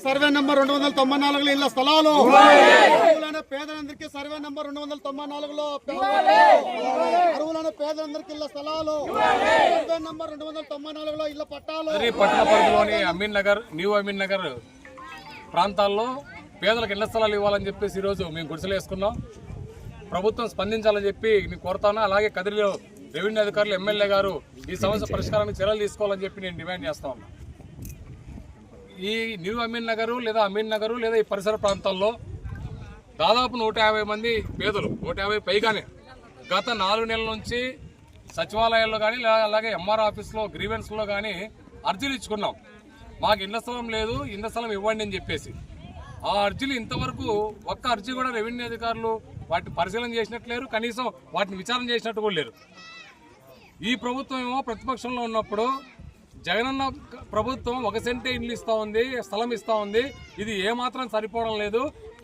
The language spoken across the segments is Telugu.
సర్వే నంబర్ 294 ఇళ్ల స్థలాలు, పేదలందరికీ సర్వే నంబర్ 294లో అర్హులైన పేదలందరికీ ఇళ్ల స్థలాలు, సర్వే నంబర్ 294లో ఇళ్ల పట్టాలు. పట్టణ పరిధిలోని అమీన్ నగర్, న్యూ అమీన్ నగర్ ప్రాంతాల్లో పేదలకు ఇళ్ల స్థలాలు ఇవ్వాలని చెప్పేసి ఈరోజు మేము గుడిసెలు వేసుకున్నాం. ప్రభుత్వం స్పందించాలని చెప్పి నేను కోరుతాను. అలాగే కదిరిలో రెవెన్యూ అధికారులు, ఎమ్మెల్యే గారు ఈ సమస్య పరిష్కారానికి చర్యలు తీసుకోవాలని చెప్పి నేను డిమాండ్ చేస్తా ఉన్నా. ఈ న్యూ అమీన్ నగరు లేదా అమీన్ నగరు లేదా ఈ పరిసర ప్రాంతాల్లో దాదాపు 150 మంది పేదలు, 150 పైగానే గత 4 నెలల నుంచి సచివాలయాల్లో కానీ అలాగే ఎంఆర్ ఆఫీస్లో గ్రీవెన్స్లో కానీ అర్జీలు ఇచ్చుకున్నాం. మాకు ఇళ్ల స్థలం లేదు, ఇళ్ల స్థలం ఇవ్వండి అని చెప్పేసి. ఆ అర్జీలు ఇంతవరకు ఒక్క అర్జీ కూడా రెవెన్యూ అధికారులు వాటిని పరిశీలన చేసినట్టు లేరు, కనీసం వాటిని విచారణ చేసినట్టు కూడా లేరు. ఈ ప్రభుత్వం ఏమో ప్రతిపక్షంలో ఉన్నప్పుడు జగనన్న ప్రభుత్వం 1 సెంటే ఇల్లు ఇస్తా ఉంది, స్థలం ఇస్తా ఉంది. ఇది ఏమాత్రం సరిపోవడం లేదు.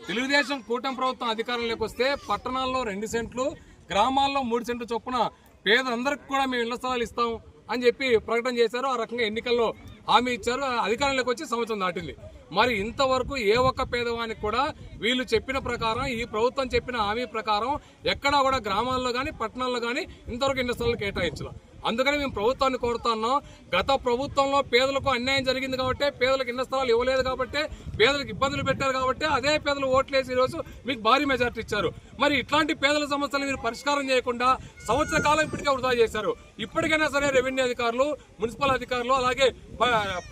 తెలుగుదేశం కూటమి ప్రభుత్వం అధికారంలోకి వస్తే పట్టణాల్లో 2 సెంట్లు, గ్రామాల్లో 3 సెంట్లు చొప్పున పేదలందరికీ కూడా మేము ఇళ్ల స్థలాలు ఇస్తాం అని చెప్పి ప్రకటన చేశారు. ఆ రకంగా ఎన్నికల్లో హామీ ఇచ్చారు. అధికారంలోకి వచ్చి సంవత్సరం దాటింది. మరి ఇంతవరకు ఏ ఒక్క పేదవానికి కూడా వీళ్ళు చెప్పిన ప్రకారం, ఈ ప్రభుత్వం చెప్పిన హామీ ప్రకారం ఎక్కడా కూడా గ్రామాల్లో కానీ పట్టణాల్లో కానీ ఇంతవరకు ఇళ్ల స్థలాలు కేటాయించాలి. అందుకని మేము ప్రభుత్వాన్ని కోరుతున్నాం. గత ప్రభుత్వంలో పేదలకు అన్యాయం జరిగింది కాబట్టి, పేదలకు ఇళ్ల స్థలాలు ఇవ్వలేదు కాబట్టి, పేదలకు ఇబ్బందులు పెట్టారు కాబట్టి అదే పేదలు ఓట్లేసి ఈరోజు మీకు భారీ మెజార్టీ ఇచ్చారు. మరి ఇట్లాంటి పేదల సమస్యలు మీరు పరిష్కారం చేయకుండా సంవత్సర కాలం ఇప్పటికే వృధా చేశారు. ఇప్పటికైనా సరే రెవెన్యూ అధికారులు, మున్సిపల్ అధికారులు అలాగే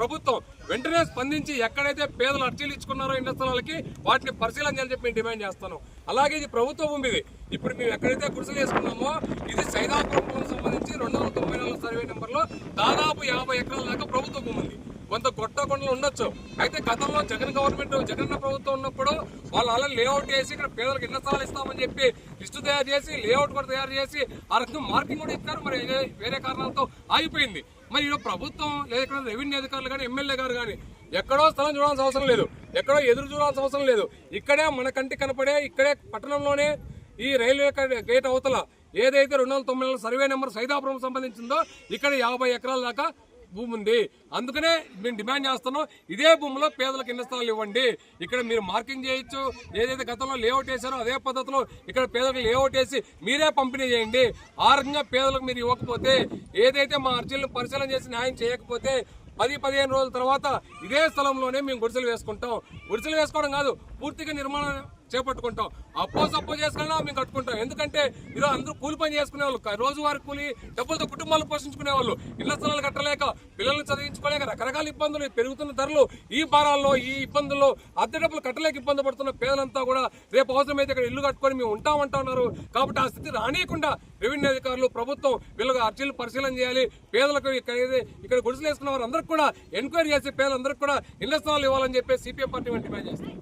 ప్రభుత్వం వెంటనే స్పందించి ఎక్కడైతే పేదలు అర్జీలు ఇచ్చుకున్నారో ఇళ్ల స్థలాలకి వాటిని పరిశీలన చేయాలని చెప్పి మేము డిమాండ్ చేస్తాను. అలాగే ఇది ప్రభుత్వ భూమి. ఇది ఇప్పుడు మేము ఎక్కడైతే గుడిసెలు వేసుకున్నామో ఇది సైదాపురం సంబంధించి 294 సర్వే నెంబర్లో దాదాపు 50 ఎకరాల దాకా ప్రభుత్వ భూమి ఉంది. కొంత గొట్టకొండలు ఉండొచ్చు. అయితే గతంలో జగనన్న ప్రభుత్వం ఉన్నప్పుడు వాళ్ళు అలా లేఅవుట్ చేసి ఇక్కడ పేదలకు ఇళ్ల స్థలాలు ఇస్తామని చెప్పి లిస్టు తయారు చేసి లేఅవుట్ కూడా తయారు చేసి ఆ రకంగా మార్కింగ్ కూడా ఇస్తారు. మరి వేరే కారణాలతో ఆగిపోయింది. మరి ఈరోజు ప్రభుత్వం లేదా ఇక్కడ రెవెన్యూ అధికారులు కానీ ఎమ్మెల్యే గారు కానీ ఎక్కడో స్థలం చూడాల్సిన అవసరం లేదు, ఎక్కడో ఎదురు చూడాల్సిన అవసరం లేదు. ఇక్కడే మన కంటికి కనపడే ఇక్కడే పట్టణంలోనే ఈ రైల్వే గేట్ అవతల ఏదైతే 294 సర్వే నెంబర్ సైదాపురం సంబంధించిందో ఇక్కడ 50 ఎకరాల దాకా భూమి ఉంది. అందుకనే మేము డిమాండ్ చేస్తున్నాం, ఇదే భూమిలో పేదలకు ఇళ్ల స్థలాలు ఇవ్వండి. ఇక్కడ మీరు మార్కింగ్ చేయొచ్చు, ఏదైతే గతంలో లేఅవుట్ వేసారో అదే పద్ధతిలో ఇక్కడ పేదలకు లేఅవుట్ వేసి మీరే పంపిణీ చేయండి. ఆ రకంగా పేదలకు మీరు ఇవ్వకపోతే, ఏదైతే మా అర్జీలను పరిశీలన చేసి న్యాయం చేయకపోతే 10-15 రోజుల తర్వాత ఇదే స్థలంలోనే మేము గుడిసెలు వేసుకుంటాం. గుడిసెలు వేసుకోవడం కాదు, పూర్తిగా నిర్మాణం చేపట్టుకుంటాం. అప్పో చేసుకున్నా మేము కట్టుకుంటాం. ఎందుకంటే ఈరోజు అందరూ కూలి పని చేసుకునే వాళ్ళు, రోజువారీ కూలి డబ్బులతో కుటుంబాలు పోషించుకునే వాళ్ళు, ఇళ్ల స్థలాలు కట్టలేక, పిల్లల్ని చదివించుకోలేక రకరకాల ఇబ్బందులు, పెరుగుతున్న ధరలు, ఈ భారాల్లో, ఈ ఇబ్బందుల్లో అద్దె డబ్బులు కట్టలేక ఇబ్బంది పడుతున్న పేదలంతా కూడా రేపు అవసరమైతే ఇక్కడ ఇల్లు కట్టుకొని మేము ఉంటామంటున్నారు. కాబట్టి ఆ స్థితి రానియకుండా రెవెన్యూ అధికారులు, ప్రభుత్వం వీళ్ళకి అర్జీలు పరిశీలన చేయాలి. పేదలకు ఇక్కడ గుడిసెలు వేసుకున్న వారు అందరికీ కూడా ఎంక్వైరీ చేసి పేదలందరికీ కూడా ఇళ్ల స్థలాలు ఇవ్వాలని చెప్పి సిపిఎం పార్టీ డిమాండ్ చేస్తారు.